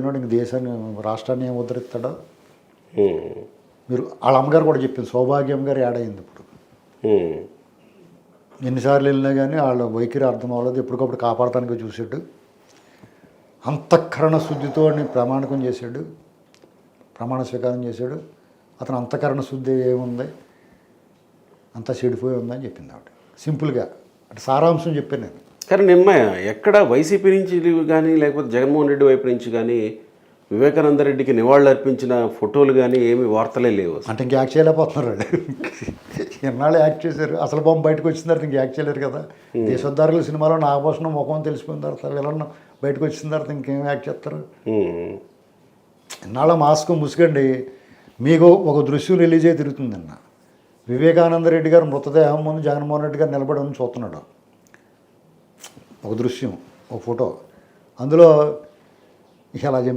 ఇంక దేశాన్ని రాష్ట్రాన్ని ఏం ఉద్ధరిస్తాడో మీరు వాళ్ళ అమ్మగారు కూడా చెప్పింది. సౌభాగ్యం గారు యాడ్ అయింది ఇప్పుడు. ఎన్నిసార్లు వెళ్ళినా కానీ వాళ్ళ వైఖరి అర్థం అవ్వలేదు. ఎప్పటికప్పుడు కాపాడటానికి చూసాడు. అంతఃకరణ శుద్ధితో ప్రమాణకం చేశాడు, ప్రమాణ స్వీకారం చేశాడు. అతను అంతఃకరణ శుద్ధి ఏముంది, అంతా చెడిపోయి ఉందని చెప్పింది ఆవిడ. సింపుల్గా అంటే సారాంశం చెప్పాను నేను. కానీ నిన్న ఎక్కడ వైసీపీ నుంచి కానీ లేకపోతే జగన్మోహన్ రెడ్డి వైపు నుంచి కానీ వివేకానంద రెడ్డికి నివాళులు అర్పించిన ఫోటోలు కానీ ఏమి వార్తలే లేవు. అంటే ఇంక యాక్ట్ చేయలేకపోతున్నారు వాళ్ళు. ఎన్నాళ్ళు యాక్ట్ చేశారు. అసలు బొమ్మ బయటకు వచ్చిన తర్వాత ఇంక యాక్ట్ చేయలేరు కదా. దేశోద్ధారుల సినిమాలో నాగభూషణం ముఖం తెలిసిపోయిన తర్వాత వీళ్ళన్న బయటకు వచ్చిన తర్వాత ఇంకేం యాక్ట్ చేస్తారు. ఎన్నాళ్ళ మాస్క్ ముసుగండి. మీకు ఒక దృశ్యం రిలీజ్ అయ్యి తిరుగుతుందన్న. వివేకానంద రెడ్డి గారు మృతదేహం ముందు జగన్మోహన్ రెడ్డి గారు నిలబడి అని చూస్తున్నాడు. ఒక దృశ్యం, ఒక ఫోటో. అందులో ఇలా